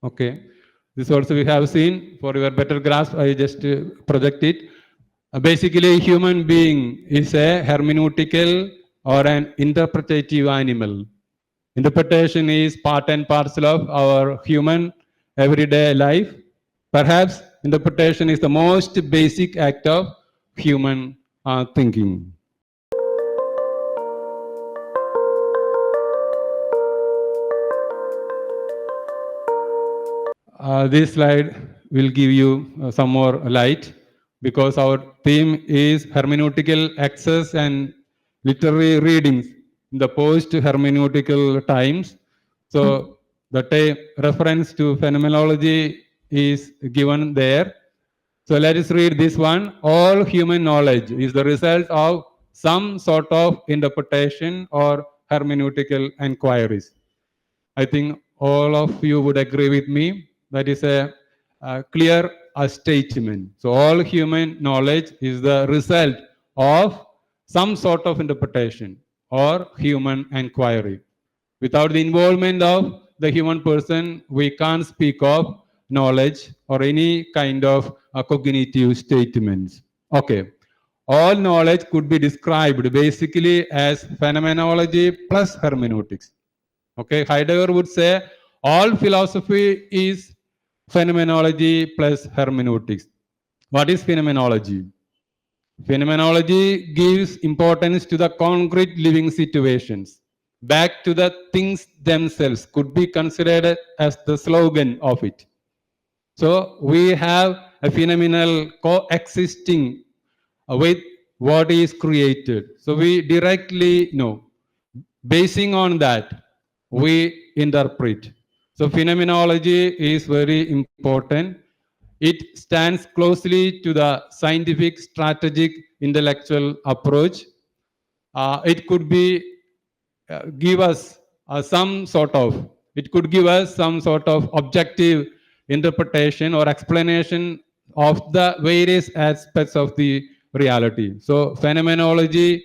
Okay. This also we have seen. For your better grasp, I just project it. Basically, a human being is a hermeneutical or an interpretative animal. Interpretation is part and parcel of our human everyday life. Perhaps interpretation is the most basic act of human thinking. This slide will give you some more light because our theme is hermeneutical access and literary readings in the post-hermeneutical times. So the reference to phenomenology is given there. So let us read this one. All human knowledge is the result of some sort of interpretation or hermeneutical inquiries. I think all of you would agree with me. That is a clear statement. So all human knowledge is the result of some sort of interpretation or human inquiry. Without the involvement of the human person, we can't speak of knowledge or any kind of cognitive statements. Okay. All knowledge could be described basically as phenomenology plus hermeneutics. Okay, Heidegger would say all philosophy is phenomenology plus hermeneutics. What is phenomenology? Phenomenology gives importance to the concrete living situations. Back to the things themselves could be considered as the slogan of it. So we have a phenomenal coexisting with what is created. So we directly know. Basing on that, we interpret. So phenomenology is very important. It stands closely to the scientific, strategic, intellectual approach. It could be give us it could give us some sort of objective interpretation or explanation of the various aspects of the reality. So phenomenology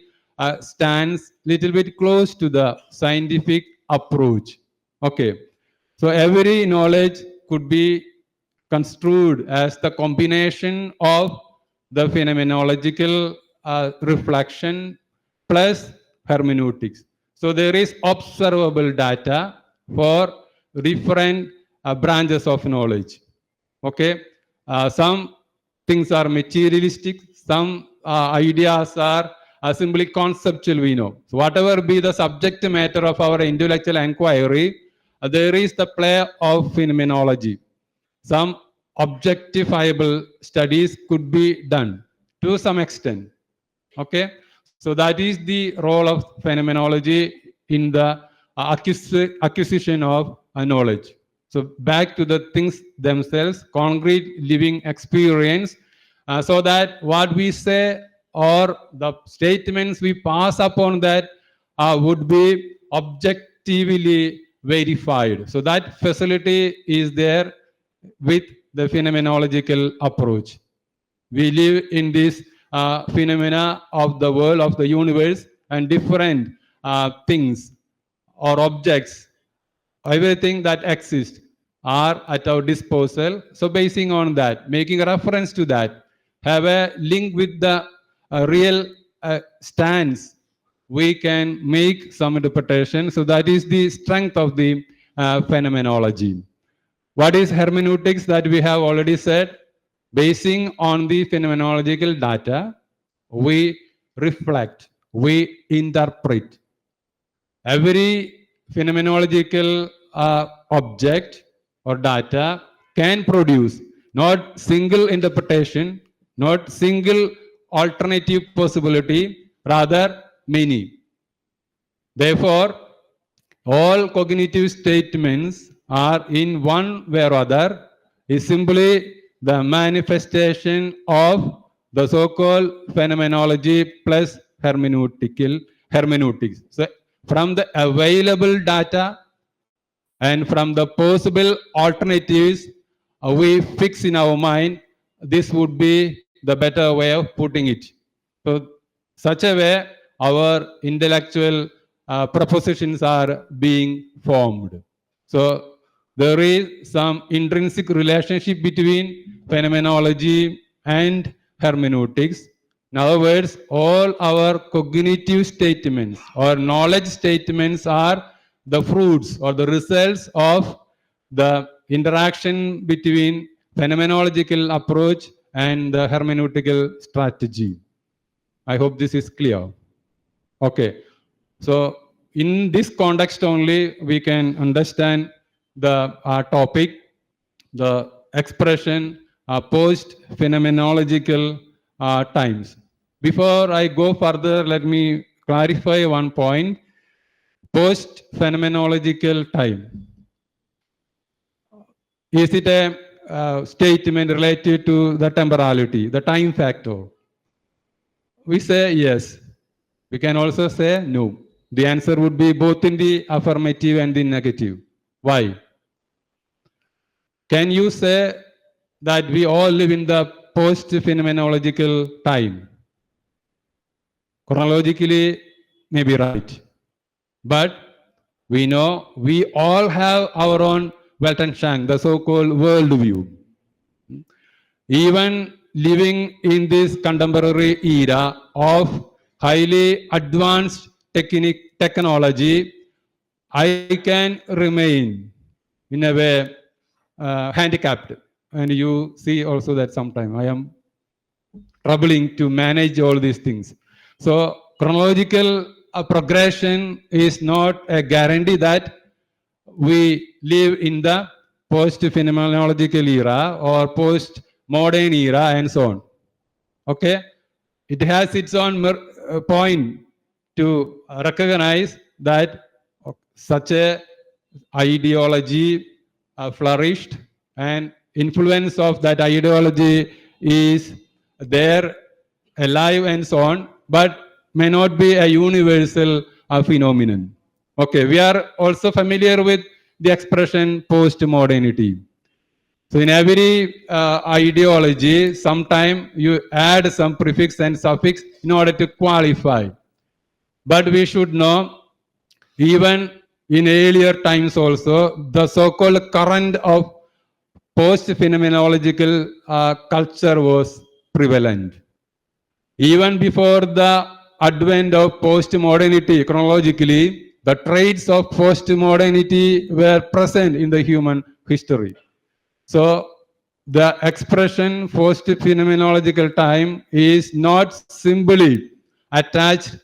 stands little bit close to the scientific approach. Okay. So every knowledge could be construed as the combination of the phenomenological reflection plus hermeneutics. So there is observable data for different branches of knowledge. Okay, some things are materialistic, some ideas are simply conceptual, we know. So whatever be the subject matter of our intellectual inquiry, there is the play of phenomenology. Some objectifiable studies could be done to some extent. Okay, so that is the role of phenomenology in the acquisition of knowledge. So back to the things themselves, concrete living experience, so that what we say or the statements we pass upon that would be objectively verified. So that facility is there with the phenomenological approach. We live in this phenomena of the world, of the universe, and different things or objects, everything that exists are at our disposal. So basing on that, making a reference to that, have a link with the real stance, we can make some interpretation. So that is the strength of the phenomenology. What is hermeneutics that we have already said? Basing on the phenomenological data, we reflect, we interpret. Every phenomenological object or data can produce not single interpretation, not single alternative possibility, rather many. Therefore, all cognitive statements are in one way or other is simply the manifestation of the so-called phenomenology plus hermeneutics. So from the available data and from the possible alternatives, we fix in our mind, this would be the better way of putting it. So such a way, our intellectual propositions are being formed. So there is some intrinsic relationship between phenomenology and hermeneutics. In other words, all our cognitive statements or knowledge statements are the fruits or the results of the interaction between phenomenological approach and the hermeneutical strategy. I hope this is clear. Okay. So in this context only, we can understand the topic, the expression post-phenomenological times. Before I go further, let me clarify one point. Post-phenomenological time. Is it a statement related to the temporality, the time factor? We say yes. We can also say no. The answer would be both in the affirmative and the negative. Why? Can you say that we all live in the post-phenomenological time? Chronologically, maybe right. But we know we all have our own Weltanschauung, the so-called worldview. Even living in this contemporary era of highly advanced technology, I can remain in a way handicapped. And you see also that sometimes I am troubling to manage all these things. So chronological progression is not a guarantee that we live in the post-phenomenological era or post-modern era and so on. Okay? It has its own point to recognize that such a ideology flourished and influence of that ideology is there alive and so on, but may not be a universal phenomenon. Okay, we are also familiar with the expression post-modernity. So in every ideology, sometime you add some prefix and suffix in order to qualify. But we should know, even in earlier times also, the so-called current of post-phenomenological culture was prevalent. Even before the advent of post-modernity, chronologically, the traits of post-modernity were present in the human history. So the expression post-phenomenological time is not simply attached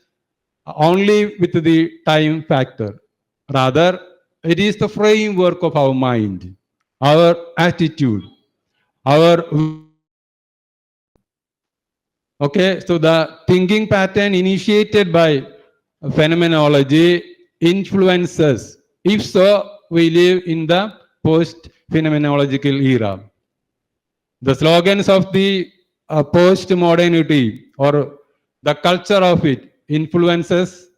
only with the time factor. Rather, it is the framework of our mind, our attitude, our... Okay, so the thinking pattern initiated by phenomenology influences. If so, we live in the post-phenomenological era. The slogans of the post-modernity or the culture of it influences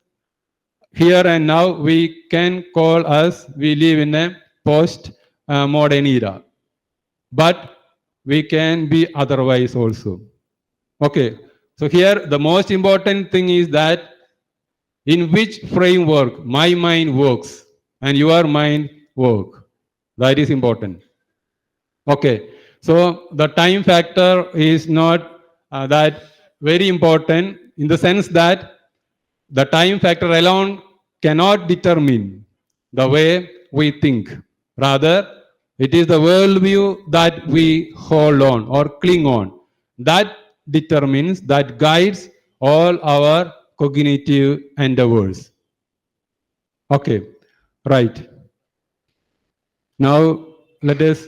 here and now. We can call us, we live in a post-modern era. But we can be otherwise also. Okay, so here the most important thing is that in which framework my mind works and your mind work. That is important. Okay, so the time factor is not that very important in the sense that the time factor alone cannot determine the way we think. Rather, it is the worldview that we hold on or cling on that determines, that guides all our cognitive endeavors. Okay, right. Now let us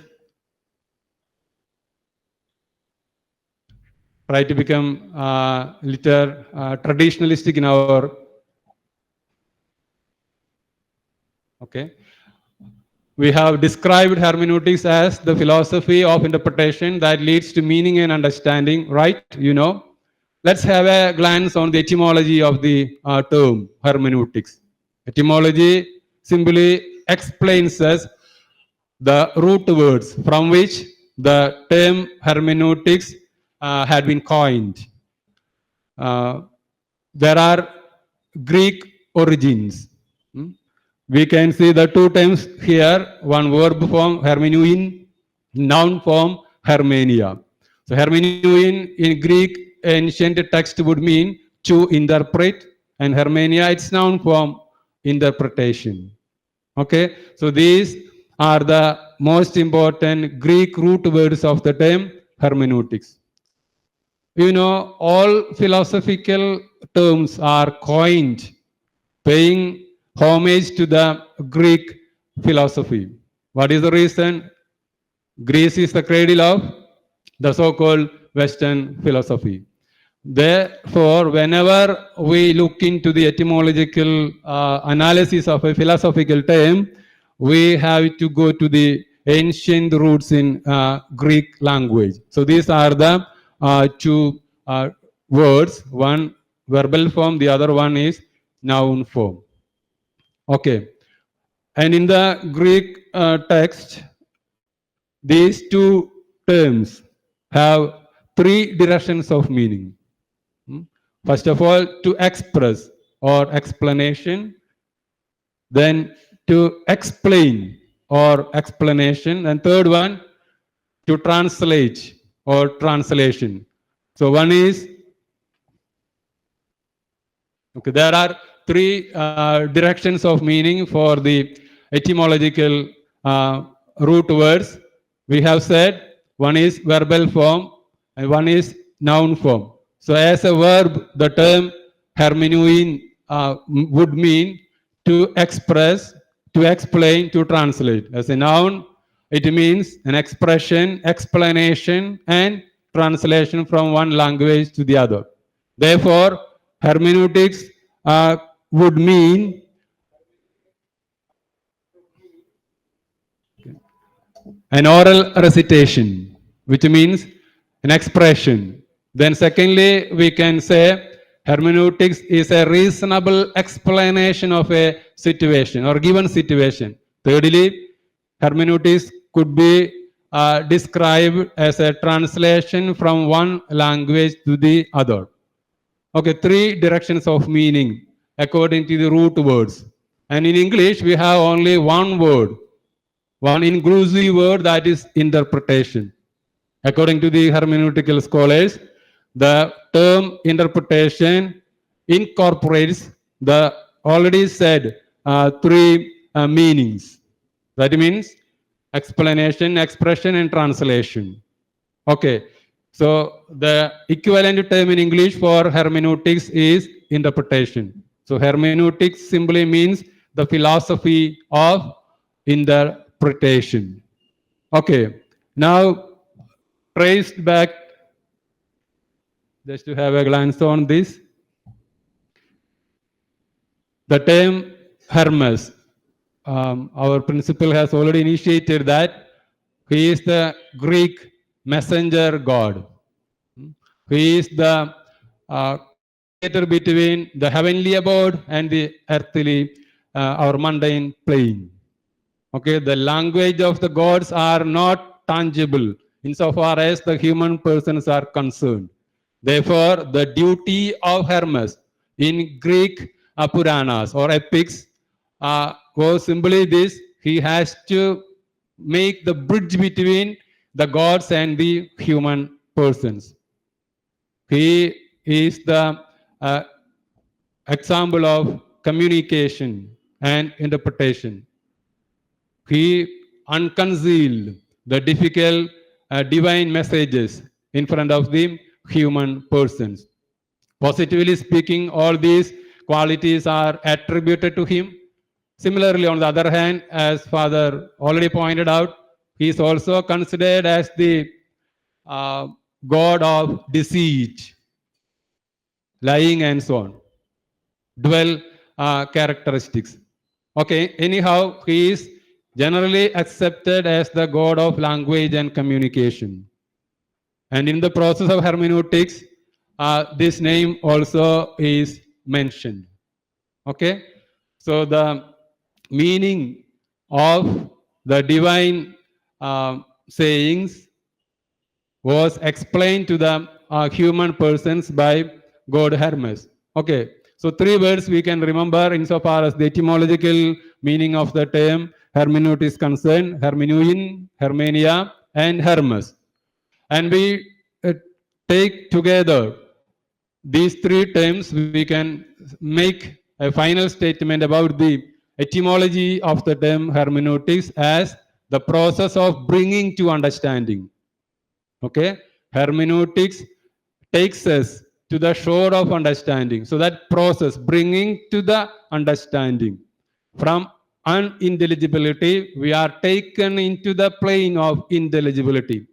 try to become little traditionalistic in our... Okay. We have described hermeneutics as the philosophy of interpretation that leads to meaning and understanding, right? You know. Let's have a glance on the etymology of the term hermeneutics. Etymology simply explains us the root words from which the term hermeneutics had been coined. There are Greek origins. we can see the two terms here, one verb form hermeneuin, noun form hermenia. So hermeneuin in Greek ancient text would mean to interpret, and hermenia its noun form interpretation. Okay, so these are the most important Greek root words of the term hermeneutics. You know, all philosophical terms are coined paying homage to the Greek philosophy. What is the reason? Greece is the cradle of the so-called Western philosophy. Therefore, whenever we look into the etymological analysis of a philosophical term, we have to go to the ancient roots in Greek language. So these are the two words, one verbal form, the other one is noun form. Okay. And in the Greek text, these two terms have three directions of meaning. First of all, to express or explanation, then to explain or explanation, and third one, to translate or translation. So one is, okay, there are three directions of meaning for the etymological root words. We have said one is verbal form and one is noun form. So as a verb, the term hermeneuin would mean to express, to explain, to translate. As a noun, it means an expression, explanation, and translation from one language to the other. Therefore, hermeneutics would mean an oral recitation, which means an expression. Then secondly, we can say hermeneutics is a reasonable explanation of a situation or given situation. Thirdly, hermeneutics could be described as a translation from one language to the other. Okay, three directions of meaning according to the root words. And in English, we have only one word, one inclusive word, that is interpretation. According to the hermeneutical scholars, the term interpretation incorporates the already said three meanings. That means explanation, expression, and translation. Okay, so the equivalent term in English for hermeneutics is interpretation. So hermeneutics simply means the philosophy of interpretation. Okay, now traced back, just to have a glance on this. The term Hermes, our principal has already initiated that he is the Greek messenger god. He is the communicator between the heavenly abode and the earthly, our mundane plane. Okay, the language of the gods are not tangible insofar as the human persons are concerned. Therefore, the duty of Hermes in Greek Puranas or epics was simply this: he has to make the bridge between the gods and the human persons. He is the example of communication and interpretation. He unconcealed the difficult divine messages in front of the human persons. Positively speaking, all these qualities are attributed to him. Similarly, on the other hand, as Father already pointed out, he is also considered as the god of deceit, lying, and so on. Dual characteristics. Okay, anyhow, he is generally accepted as the god of language and communication. And in the process of hermeneutics, this name also is mentioned. Okay, so the meaning of the divine sayings was explained to the human persons by God Hermes. Okay, So 3 words we can remember insofar as the etymological meaning of the term hermeneut is concerned: hermeneuin, hermenia, and hermes. And we take together these 3 terms, we can make a final statement about the etymology of the term hermeneutics as the process of bringing to understanding. Okay? Hermeneutics takes us to the shore of understanding. So that process, bringing to the understanding. From unintelligibility, we are taken into the plane of intelligibility.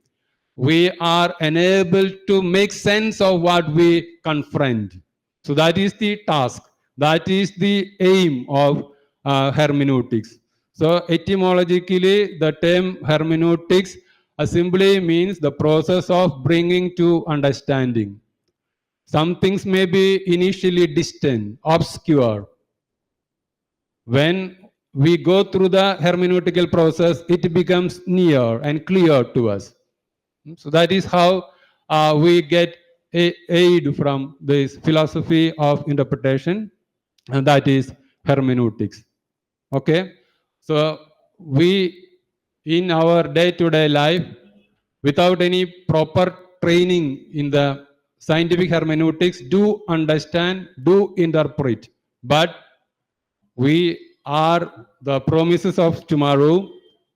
We are enabled to make sense of what we confront. So that is the task. That is the aim of hermeneutics. So etymologically, the term hermeneutics simply means the process of bringing to understanding. Some things may be initially distant, obscure. When we go through the hermeneutical process, it becomes near and clear to us. So that is how we get aid from this philosophy of interpretation, and that is hermeneutics. Okay, so we in our day-to-day life, without any proper training in the scientific hermeneutics, do understand, do interpret, but we are the promises of tomorrow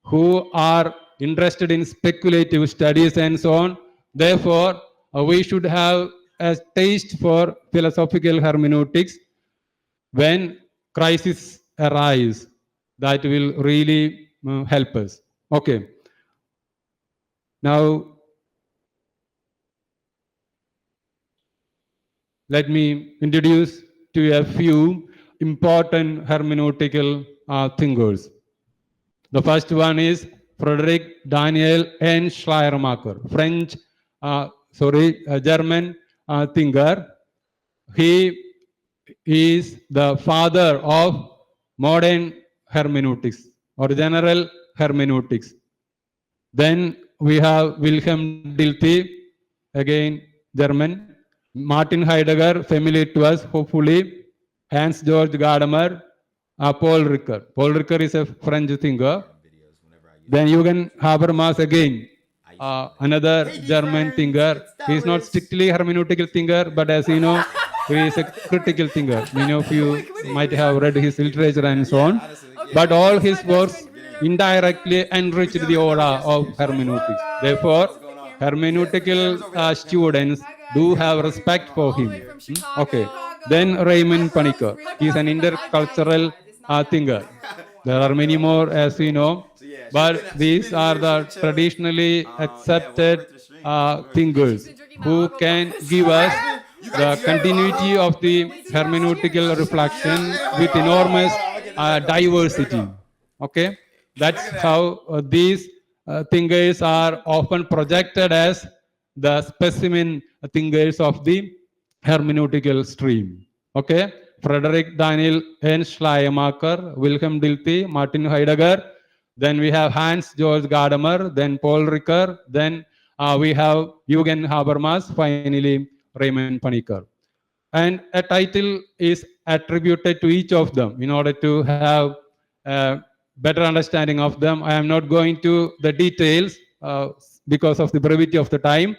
who are interested in speculative studies and so on. Therefore, we should have a taste for philosophical hermeneutics. When crisis arise, that will really help us. Okay. Now, let me introduce to you a few important hermeneutical thinkers. The first one is Frederick Daniel N. Schleiermacher, German thinker. He is the father of modern hermeneutics or general hermeneutics. Then we have Wilhelm Dilthey, again German. Martin Heidegger, familiar to us, hopefully. Hans Georg Gadamer, Paul Ricoeur. Paul Ricoeur is a French thinker. Then Jürgen Habermas again, another German thinker. He is not strictly hermeneutical thinker, but as you know, he is a critical thinker. Many of you might have read his literature and so on. But all his works indirectly enriched the aura of hermeneutics. Therefore, hermeneutical students do have respect for him. Okay. Then Raymond Panikkar. He is an intercultural thinker. There are many more, as we know, but these are the traditionally accepted thinkers who can give us the continuity of the hermeneutical reflection with enormous diversity. Okay, that's how these thinkers are often projected as the specimen thinkers of the hermeneutical stream. Okay, Frederick Daniel N. Schleiermacher, Wilhelm Dilthey, Martin Heidegger. Then we have Hans Georg Gadamer, then Paul Ricoeur, then we have Jürgen Habermas, finally Raymond Panikkar. And a title is attributed to each of them in order to have a better understanding of them. I am not going to the details because of the brevity of the time.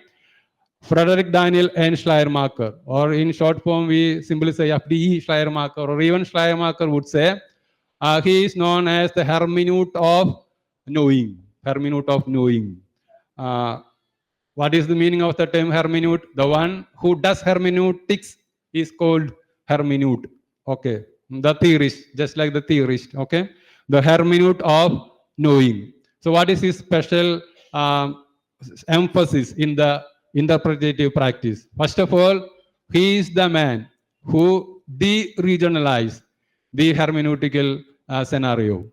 Frederick Daniel N. Schleiermacher, or in short form, we simply say FDE Schleiermacher, or even Schleiermacher would say, he is known as the hermeneut of knowing. Hermeneut of knowing. What is the meaning of the term hermeneut? The one who does hermeneutics is called hermeneut. Okay. The theorist, just like the theorist. Okay. The hermeneut of knowing. So what is his special emphasis in the interpretative practice? First of all, he is the man who de-regionalized the hermeneutical scenario.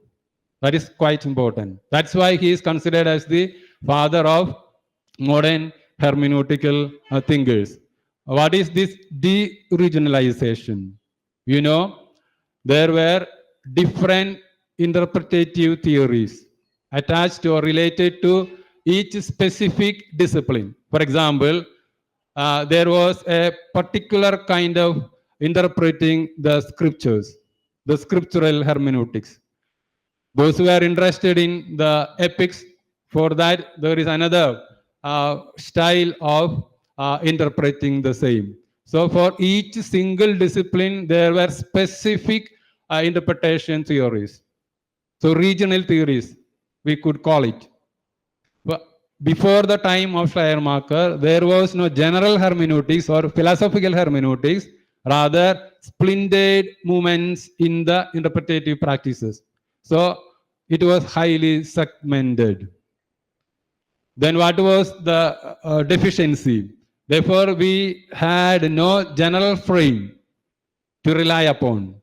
That is quite important. That's why he is considered as the father of modern hermeneutical thinkers. What is this de-regionalization? You know, there were different interpretative theories attached or related to each specific discipline. For example, there was a particular kind of interpreting the scriptures, the scriptural hermeneutics. Those who are interested in the epics, for that there is another style of interpreting the same. So for each single discipline, there were specific interpretation theories. So regional theories, we could call it. But before the time of Schleiermacher, there was no general hermeneutics or philosophical hermeneutics, rather splintered movements in the interpretative practices. So it was highly segmented. Then what was the deficiency? Therefore, we had no general frame to rely upon.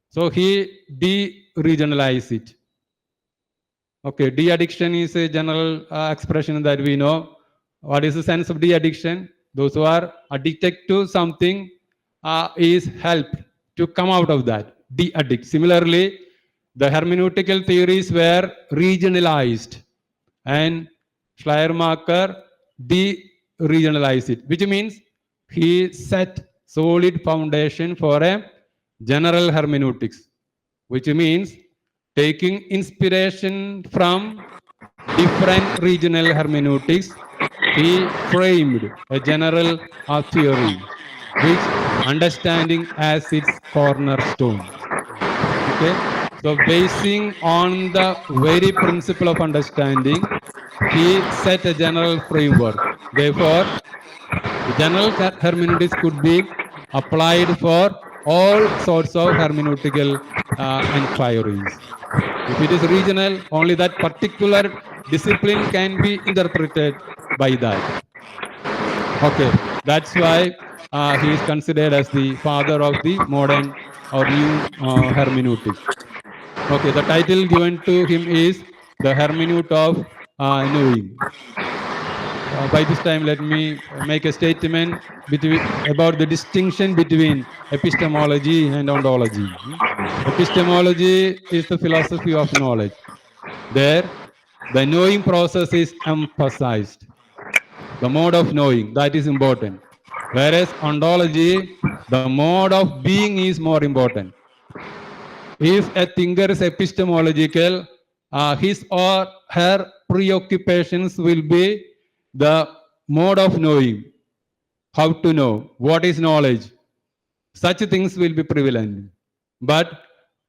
So he de-regionalized it. Okay, de-addiction is a general expression that we know. What is the sense of de-addiction? Those who are addicted to something is helped to come out of that, de-addict. Similarly, the hermeneutical theories were regionalized and Schleiermacher de-regionalized it, which means he set solid foundation for a general hermeneutics, which means taking inspiration from different regional hermeneutics, he framed a general theory, which understanding as its cornerstone. Okay, so basing on the very principle of understanding, he set a general framework. Therefore, the general hermeneutics could be applied for all sorts of hermeneutical inquiries. If it is regional, only that particular discipline can be interpreted by that. Okay, that's why he is considered as the father of the modern or new hermeneutics. Okay, the title given to him is the hermeneut of knowing. By this time, let me make a statement about the distinction between epistemology and ontology. Epistemology is the philosophy of knowledge. There, the knowing process is emphasized. The mode of knowing, that is important. Whereas ontology, the mode of being is more important. If a thinker is epistemological, his or her preoccupations will be the mode of knowing, how to know, what is knowledge. Such things will be prevalent. But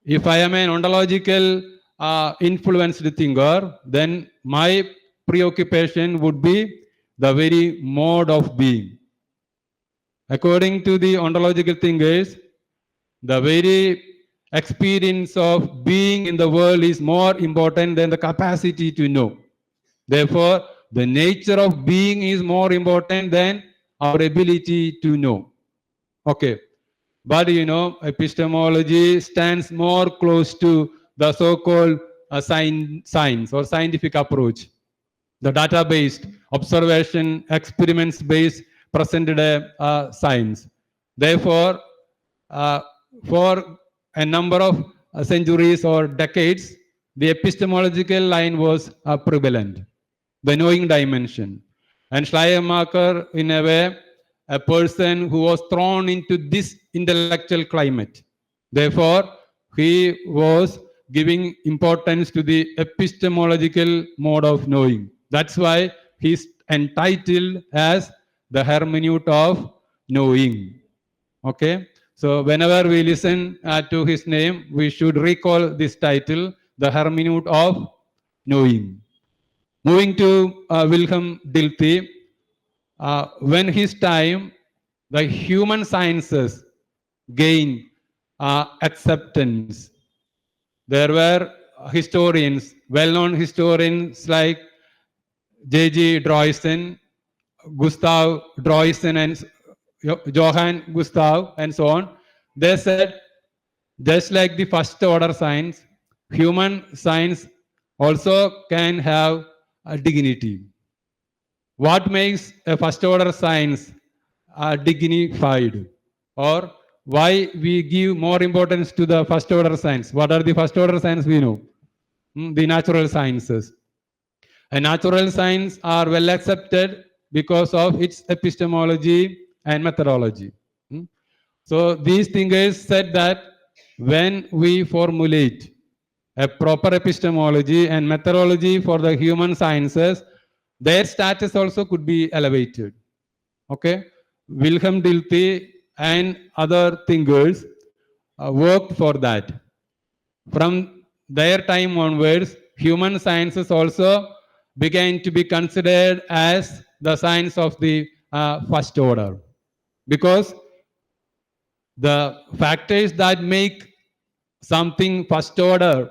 if I am an ontological influenced thinker, then my preoccupation would be the very mode of being. According to the ontological thinkers, the very experience of being in the world is more important than the capacity to know. Therefore, the nature of being is more important than our ability to know. Okay. But epistemology stands more close to the so-called science or scientific approach. The data-based, observation, experiments-based presented science. Therefore, for a number of centuries or decades, the epistemological line was prevalent, the knowing dimension. And Schleiermacher, in a way, a person who was thrown into this intellectual climate. Therefore, he was giving importance to the epistemological mode of knowing. That's why he's entitled as the hermeneut of knowing. Okay, so whenever we listen to his name, we should recall this title, the hermeneut of knowing. Moving to Wilhelm Dilthey, when his time, the human sciences gained acceptance. There were historians, well-known historians like J.G. Droysen, Gustav Droysen, and Johann Gustav, and so on. They said, just like the first order science, human science also can have a dignity. What makes a first order science dignified? Or why we give more importance to the first order science? What are the first order science we know? The natural sciences. And natural science are well accepted because of its epistemology and methodology. So these thinkers said that when we formulate a proper epistemology and methodology for the human sciences, their status also could be elevated. Okay, Wilhelm Dilthey and other thinkers worked for that. From their time onwards, human sciences also began to be considered as the science of the first order, because the factors that make something first order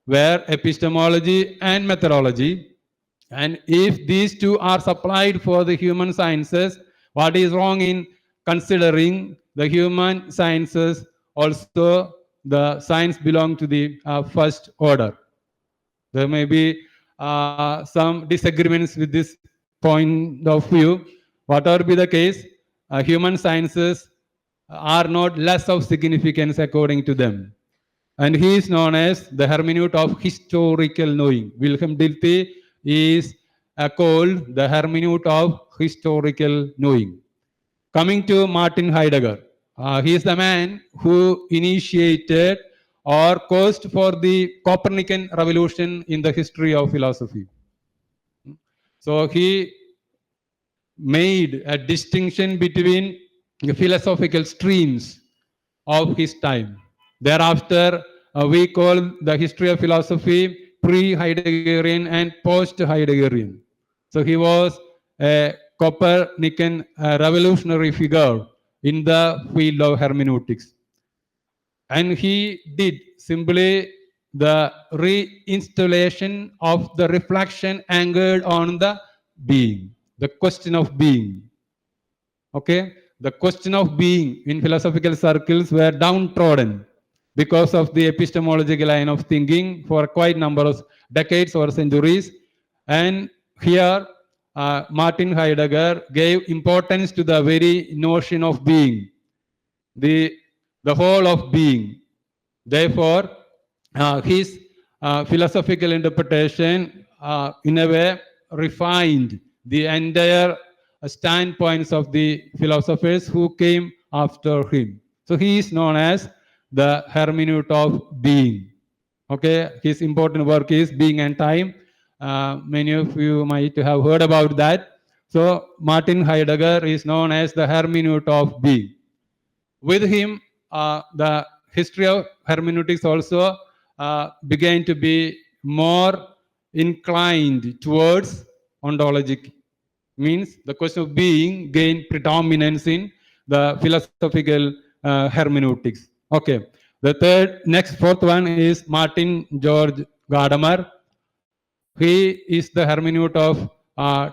were epistemology and methodology. And if these two are supplied for the human sciences, what is wrong in considering the human sciences also the science belong to the first order? There may be some disagreements with this point of view. Whatever be the case, human sciences are not less of significance according to them. And he is known as the hermeneut of historical knowing. Wilhelm Dilthey is called the hermeneut of historical knowing. Coming to Martin Heidegger, he is the man who initiated or caused for the Copernican revolution in the history of philosophy. So he made a distinction between the philosophical streams of his time. Thereafter, we call the history of philosophy pre-Heideggerian and post-Heideggerian. So he was a Copernican revolutionary figure in the field of hermeneutics. And he did simply the reinstallation of the reflection anchored on the being, the question of being. Okay, the question of being in philosophical circles were downtrodden because of the epistemological line of thinking for quite a number of decades or centuries. And here, Martin Heidegger gave importance to the very notion of being, the whole of being. Therefore, his philosophical interpretation, in a way, refined the entire standpoints of the philosophers who came after him. So he is known as the hermeneut of being. Okay, his important work is Being and Time. Many of you might have heard about that. So Martin Heidegger is known as the hermeneut of being. With him, the history of hermeneutics also began to be more inclined towards ontologic. Means the question of being gained predominance in the philosophical hermeneutics. Okay. The fourth one is Martin George Gadamer. He is the hermeneut of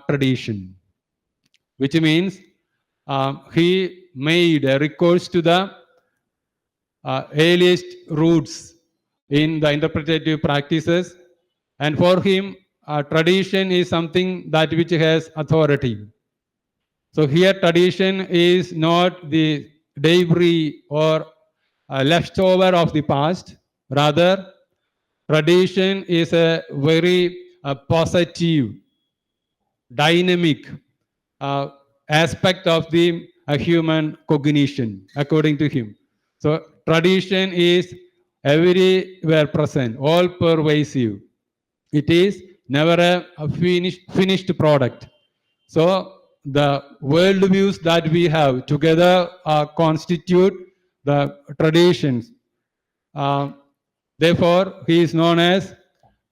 tradition, which means he made a recourse to the earliest roots in the interpretative practices. And for him, tradition is something that which has authority. So here tradition is not the debris or leftover of the past. Rather, tradition is a very positive, dynamic aspect of the human cognition, according to him. So tradition is everywhere present, all pervasive. It is never a finished product. So the worldviews that we have together constitute the traditions. Therefore, he is known as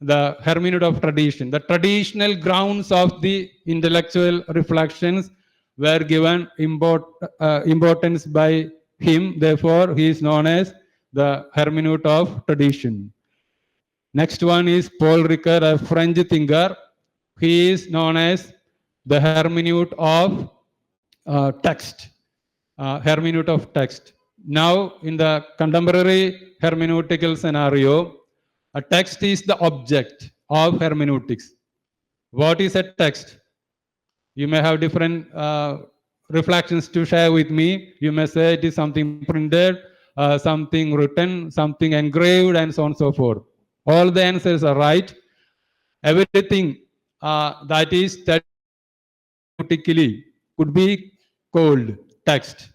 the hermeneut of tradition. The traditional grounds of the intellectual reflections were given importance by him. Therefore, he is known as the hermeneut of tradition. Next one is Paul Ricoeur, a French thinker. He is known as the hermeneut of text. Hermeneut of text. Now, in the contemporary hermeneutical scenario, a text is the object of hermeneutics. What is a text? You may have different reflections to share with me. You may say it is something printed, something written, something engraved, and so on and so forth. All the answers are right. Everything that is studied hermeneutically could be called text.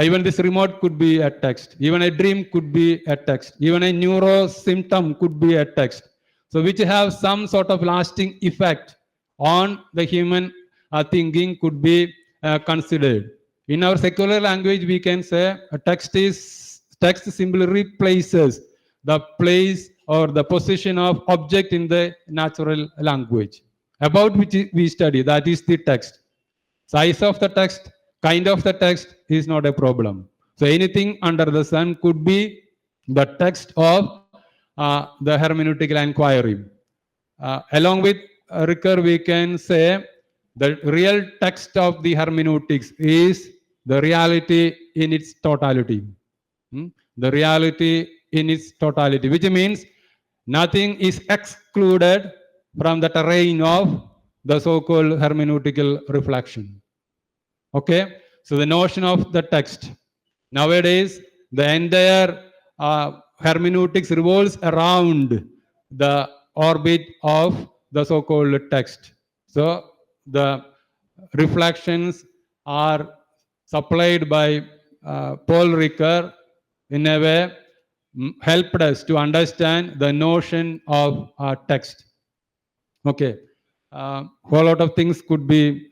Even this remote could be a text. Even a dream could be a text. Even a neuro symptom could be a text. So which have some sort of lasting effect on the human thinking could be considered. In our secular language, we can say a text simply replaces the place or the position of object in the natural language about which we study. That is the text. Size of the text, kind of the text is not a problem. So anything under the sun could be the text of the hermeneutical inquiry. Along with Ricker, we can say the real text of the hermeneutics is the reality in its totality. The reality in its totality, which means nothing is excluded from the terrain of the so-called hermeneutical reflection. Okay, so the notion of the text. Nowadays, the entire hermeneutics revolves around the orbit of the so-called text. So the reflections are supplied by Paul Ricoeur in a way helped us to understand the notion of text. Okay, whole lot of things could be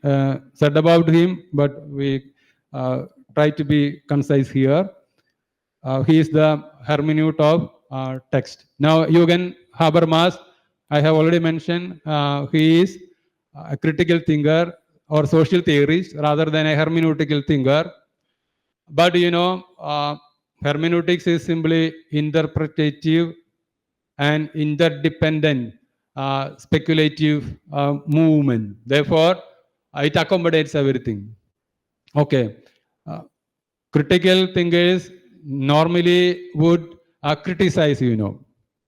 said about him, but we try to be concise here. He is the hermeneut of text. Now, Jürgen Habermas, I have already mentioned, he is a critical thinker or social theorist rather than a hermeneutical thinker. But hermeneutics is simply interpretative and interdependent speculative movement. Therefore, it accommodates everything. Okay. Critical thinkers normally would criticize,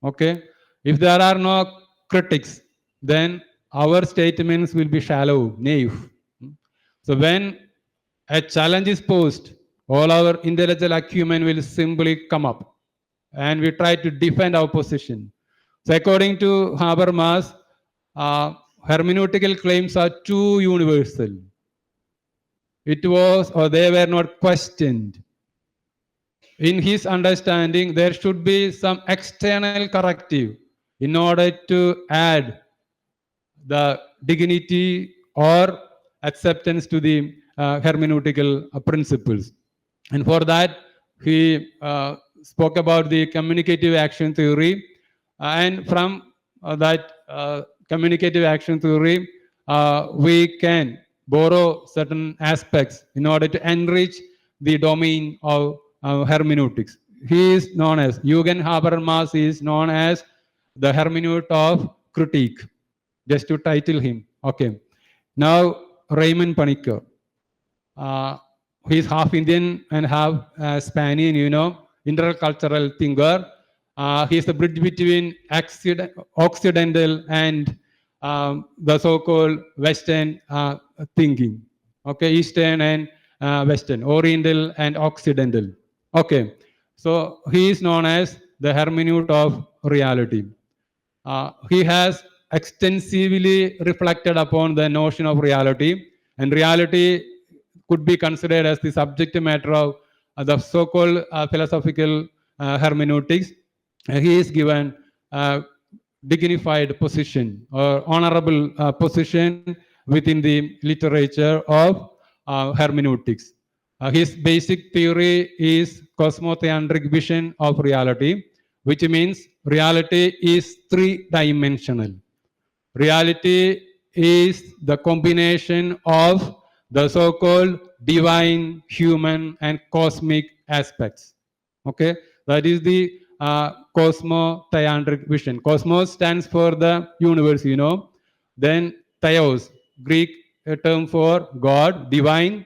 Okay. If there are no critics, then our statements will be shallow, naive. So when a challenge is posed, all our intellectual acumen will simply come up and we try to defend our position. So according to Habermas, hermeneutical claims are too universal. It was or they were not questioned. In his understanding, there should be some external corrective in order to add the dignity or acceptance to the hermeneutical principles. And for that, he spoke about the communicative action theory. And from that communicative action theory, we can borrow certain aspects in order to enrich the domain of hermeneutics. He is known as, Jürgen Habermas is known as the hermeneut of critique, just to title him. Okay. Now, Raymond Panikkar. He is half Indian and half Spanish, intercultural thinker. He is the bridge between Occidental and the so-called Western thinking. Okay, Eastern and Western, Oriental and Occidental. Okay, so he is known as the hermeneut of reality. He has extensively reflected upon the notion of reality, and reality could be considered as the subject matter of the so-called philosophical hermeneutics. He is given a dignified position or honorable position within the literature of hermeneutics. His basic theory is cosmotheandric vision of reality, which means reality is three-dimensional. Reality is the combination of the so-called divine, human, and cosmic aspects. Okay, that is the cosmotheandric vision. Cosmos stands for the universe, Then theos, Greek term for God, divine.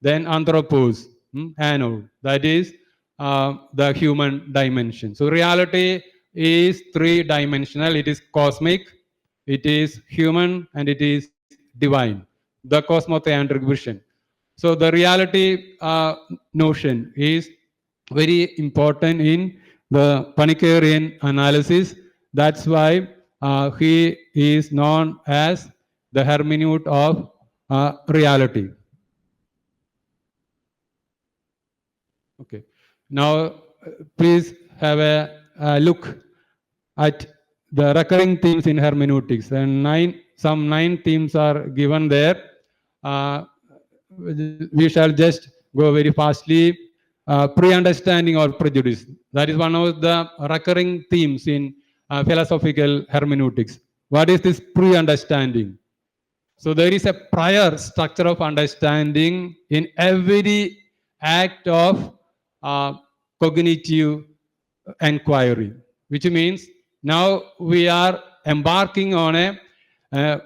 Then anthropos, anode, that is the human dimension. So reality is three-dimensional. It is cosmic, it is human, and it is divine. The cosmotheandric vision. So the reality notion is very important in the Panikkarian analysis. That's why he is known as the hermeneut of reality. Okay. Now, please have a look at the recurring themes in hermeneutics. And some nine themes are given there. We shall just go very fastly. Pre-understanding or prejudice. That is one of the recurring themes in philosophical hermeneutics. What is this pre-understanding? So there is a prior structure of understanding in every act of cognitive inquiry, which means now we are embarking on a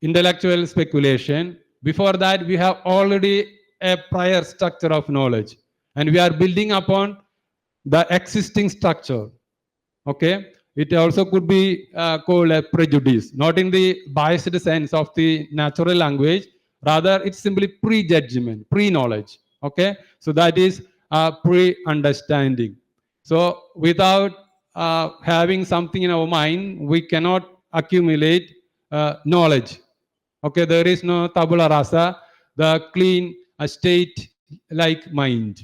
intellectual speculation. Before that, we have already a prior structure of knowledge, and we are building upon the existing structure. Okay. It also could be called a prejudice, not in the biased sense of the natural language. Rather, it's simply prejudgment, pre-knowledge. Okay. So that is pre-understanding. So without having something in our mind, we cannot accumulate knowledge. Okay. There is no tabula rasa, the clean state like mind.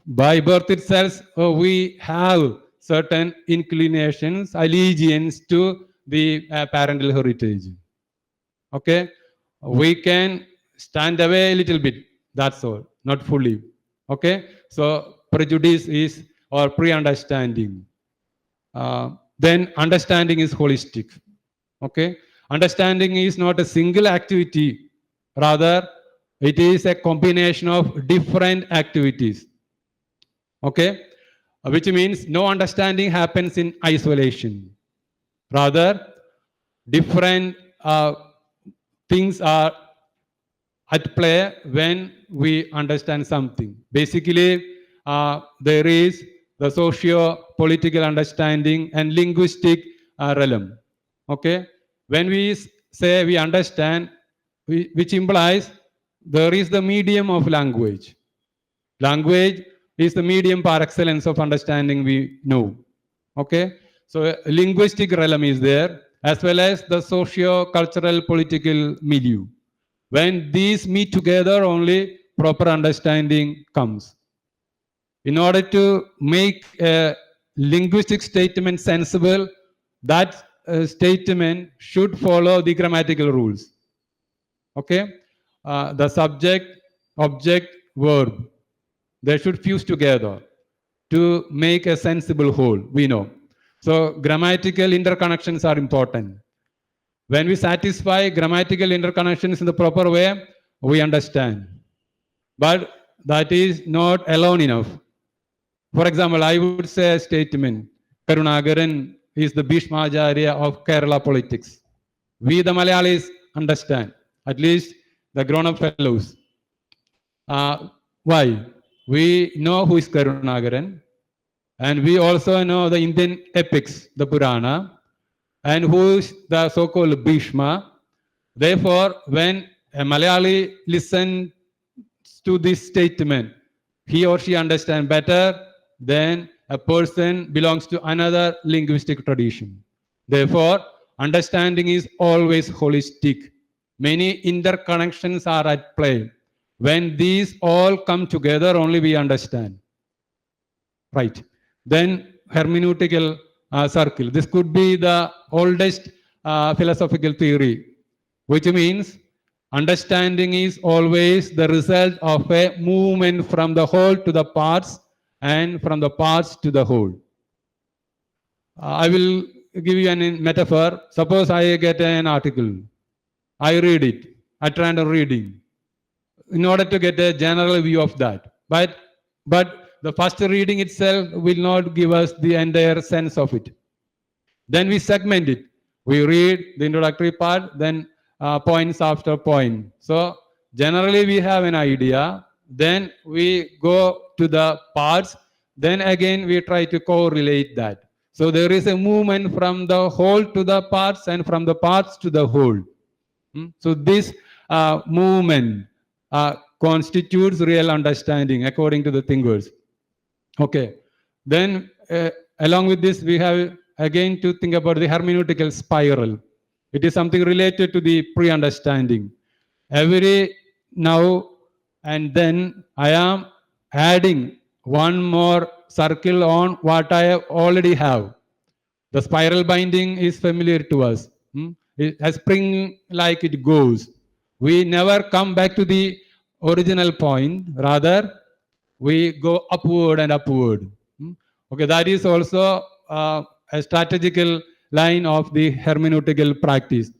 By birth itself, we have certain inclinations, allegiance to the parental heritage. Okay. We can stand away a little bit. That's all, not fully. Okay. So prejudice is or pre-understanding. Then understanding is holistic. Okay. Understanding is not a single activity. Rather, it is a combination of different activities. Okay. Which means no understanding happens in isolation. Rather, different things are at play when we understand something. Basically, there is the socio-political understanding and linguistic realm. Okay. When we say we understand, which implies there is the medium of language. Language is the medium par excellence of understanding we know. Okay. So a linguistic realm is there, as well as the socio-cultural political milieu. When these meet together, only proper understanding comes. In order to make a linguistic statement sensible, that statement should follow the grammatical rules. Okay. The subject, object, verb, they should fuse together to make a sensible whole, we know. So grammatical interconnections are important. When we satisfy grammatical interconnections in the proper way, we understand. But that is not alone enough. For example, I would say a statement, Karunagaran is the Bhishmacharya of Kerala politics. We the Malayalis understand, at least the grown-up fellows. Why? We know who is Karunagaran, and we also know the Indian epics, the Purana, and who is the so-called Bhishma. Therefore, when a Malayali listens to this statement, he or she understands better than a person belongs to another linguistic tradition. Therefore, understanding is always holistic. Many interconnections are at play. When these all come together, only we understand. Right. Then hermeneutical circle. This could be the oldest philosophical theory, which means understanding is always the result of a movement from the whole to the parts and from the parts to the whole. I will give you a metaphor. Suppose I get an article. I read it at random reading in order to get a general view of that. But the first reading itself will not give us the entire sense of it. Then we segment it. We read the introductory part, then points after point. So generally we have an idea, then we go to the parts, then again we try to correlate that. So there is a movement from the whole to the parts and from the parts to the whole. So this movement constitutes real understanding according to the thinkers. Okay. Then along with this, we have again to think about the hermeneutical spiral. It is something related to the pre-understanding. Every now and then I am adding one more circle on what I already have. The spiral binding is familiar to us. A spring like it goes. We never come back to the original point. Rather, we go upward and upward. Okay, that is also a strategical line of the hermeneutical practice.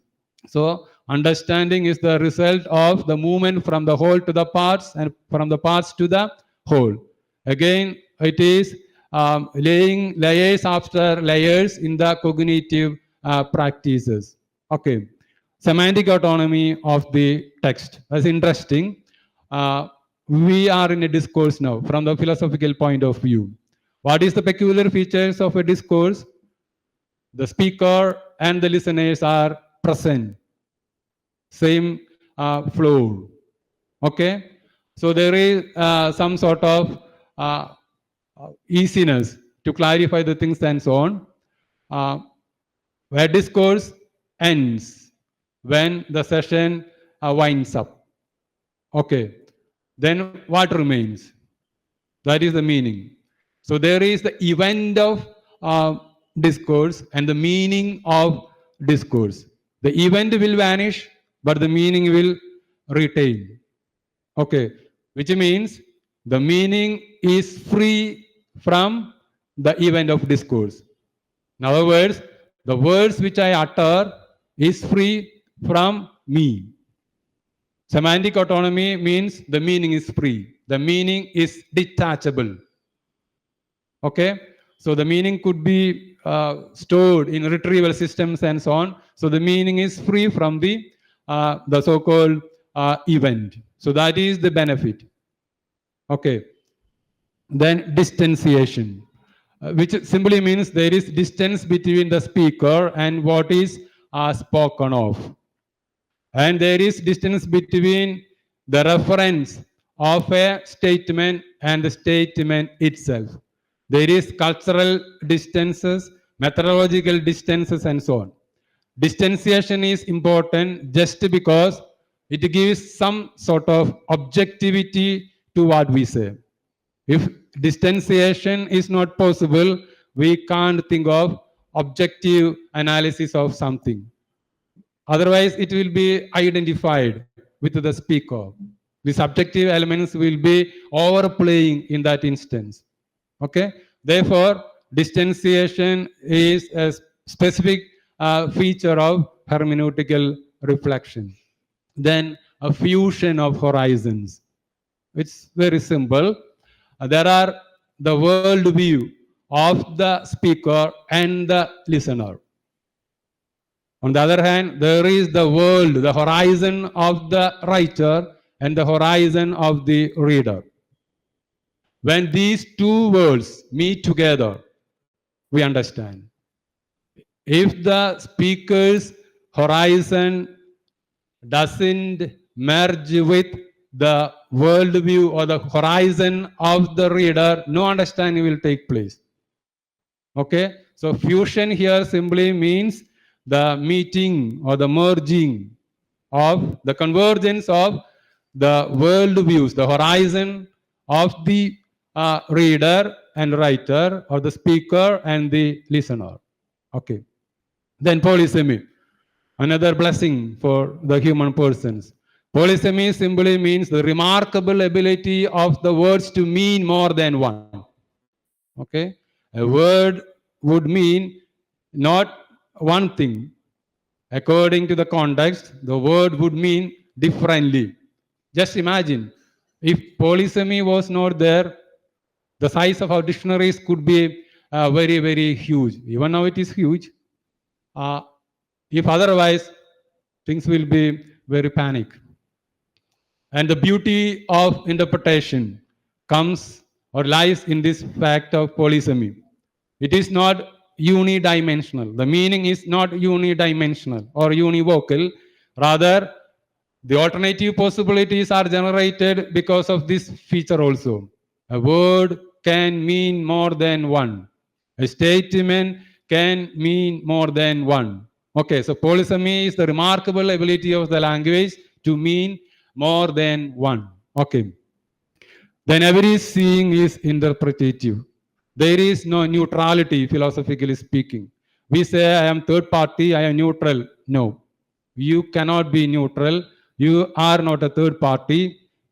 So, understanding is the result of the movement from the whole to the parts and from the parts to the whole. Again, it is laying layers after layers in the cognitive practices. Okay, semantic autonomy of the text. That's interesting. We are in a discourse now from the philosophical point of view. What is the peculiar features of a discourse? The speaker and the listeners are present, same flow. Okay, so there is some sort of easiness to clarify the things and so on. Where discourse ends when the session winds up. Okay, then what remains? That is the meaning. So there is the event of discourse and the meaning of discourse. The event will vanish, but the meaning will retain. Okay, which means the meaning is free from the event of discourse. In other words, the words which I utter is free from me. Semantic autonomy means the meaning is free. The meaning is detachable. Okay, so the meaning could be stored in retrieval systems and so on. So the meaning is free from the so-called event. So that is the benefit. Okay, then distanciation, which simply means there is distance between the speaker and what is spoken of. And there is distance between the reference of a statement and the statement itself. There is cultural distances, methodological distances, and so on. Distanciation is important just because it gives some sort of objectivity to what we say. If distanciation is not possible, we can't think of objective analysis of something. Otherwise, it will be identified with the speaker. The subjective elements will be overplaying in that instance. Okay. Therefore, distanciation is a specific feature of hermeneutical reflection. Then a fusion of horizons. It's very simple. There are the world view of the speaker and the listener. On the other hand, there is the world, the horizon of the writer and the horizon of the reader. When these two worlds meet together, we understand. If the speaker's horizon doesn't merge with the worldview or the horizon of the reader, no understanding will take place. Okay, so fusion here simply means the meeting or the merging of the convergence of the worldviews, the horizon of the reader and writer, or the speaker and the listener. Okay, then polysemy, another blessing for the human persons. Polysemy simply means the remarkable ability of the words to mean more than one. Okay, a word would mean not one thing. According to the context, the word would mean differently. Just imagine, if polysemy was not there, the size of our dictionaries could be very, very huge. Even now it is huge. If otherwise, things will be very panic. And the beauty of interpretation comes or lies in this fact of polysemy. It is not unidimensional. The meaning is not unidimensional or univocal. Rather, the alternative possibilities are generated because of this feature also. A word can mean more than one. A statement can mean more than one. Okay, so polysemy is the remarkable ability of the language to mean more than one. Okay. then every seeing is interpretative. There is no neutrality, philosophically speaking. We say, I am third party, I am neutral. No, you cannot be neutral. You are not a third party.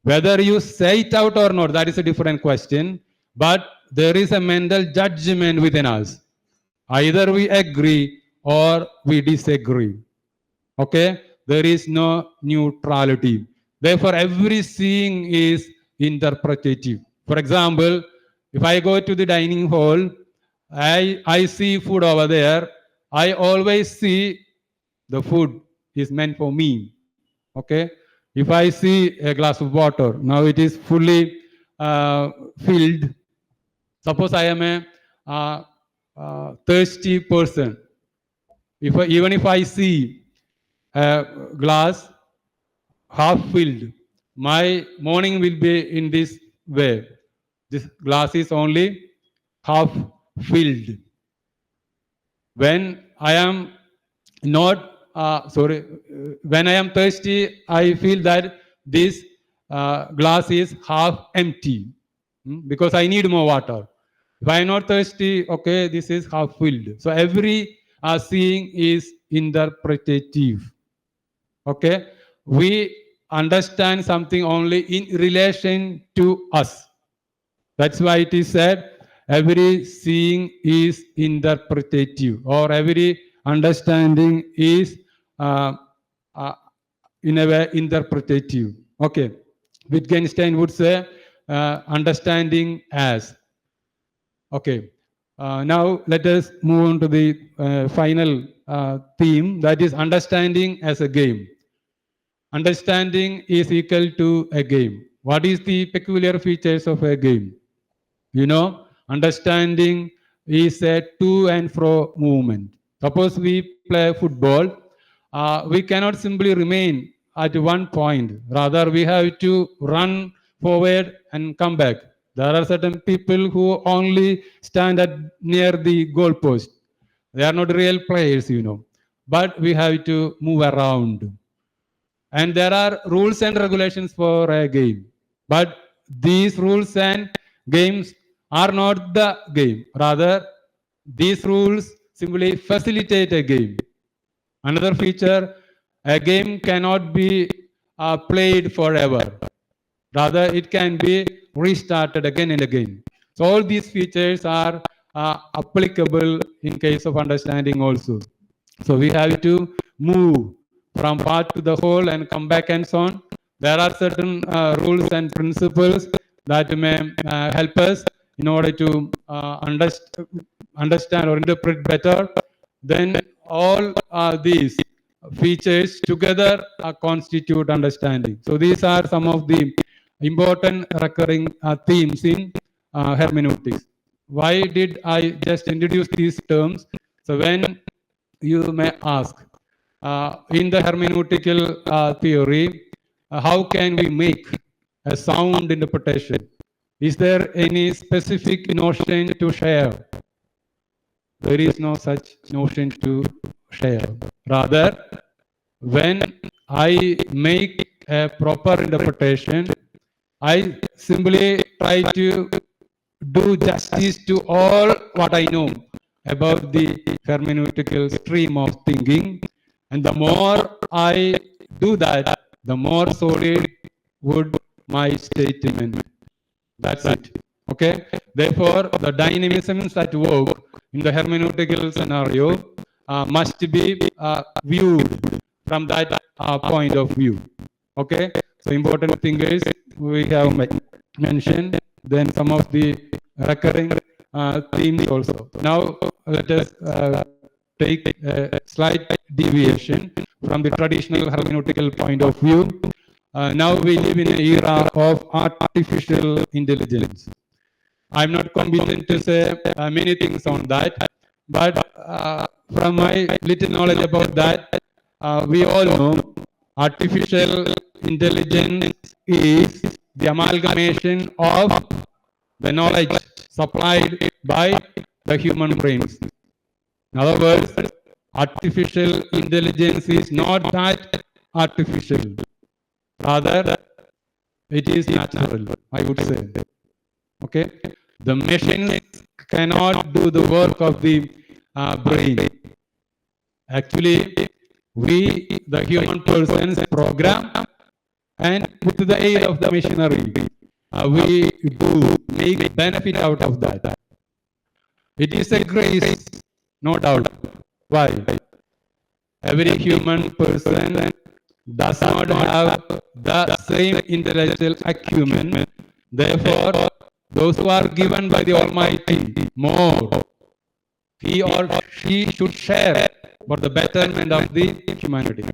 Whether you say it out or not, that is a different question. But there is a mental judgment within us. Either we agree or we disagree. Okay? There is no neutrality. Therefore, every seeing is interpretative. For example, if I go to the dining hall, I see food over there. I always see the food is meant for me. Okay? If I see a glass of water, now it is fully filled. Suppose I am a thirsty person. Even if I see a glass half filled, my morning will be in this way. This glass is only half filled. When I am not when I am thirsty, I feel that this glass is half empty because I need more water. If I am not thirsty, okay, this is half filled. So every seeing is interpretative. Okay, we understand something only in relation to us. That's why it is said every seeing is interpretative, or every understanding is in a way interpretative. Okay, Wittgenstein would say understanding as. Okay, now let us move on to the final theme, that is understanding as a game. Understanding is equal to a game. What is the peculiar features of a game? You know, understanding is a to and fro movement. Suppose we play football, we cannot simply remain at one point. Rather, we have to run forward and come back. There are certain people who only stand near the goalpost. They are not real players, you know. But we have to move around. And there are rules and regulations for a game. But these rules and games are not the game. Rather, these rules simply facilitate a game. Another feature, a game cannot be played forever. Rather, it can be restarted again and again. So all these features are applicable in case of understanding also. So we have to move from part to the whole and come back and so on. There are certain rules and principles that may help us in order to understand or interpret better. Then all these features together constitute understanding. So these are some of the important recurring themes in hermeneutics. Why did I just introduce these terms? So when you may ask, in the hermeneutical theory, how can we make a sound interpretation? Is there any specific notion to share? There is no such notion to share. Rather, when I make a proper interpretation, I simply try to do justice to all what I know about the hermeneutical stream of thinking. And the more I do that, the more solid would my statement. That's it. Okay? Therefore, the dynamisms at work in the hermeneutical scenario must be viewed from that point of view. Okay? So, important thinkers we have mentioned, then some of the recurring themes also. Now, let us take a slight deviation from the traditional hermeneutical point of view. Now we live in an era of artificial intelligence. I'm not competent to say many things on that, but from my little knowledge about that, we all know artificial intelligence is the amalgamation of the knowledge supplied by the human brains. In other words, artificial intelligence is not that artificial. Rather, It is natural, I would say. Okay, the machines cannot do the work of the brain. Actually, we, the human persons, program, and with the aid of the machinery, we do make benefit out of that. It is a grace, no doubt. Why? Every human person does not have the same intellectual acumen. Therefore, those who are given by the Almighty more, he or she should share for the betterment of the humanity.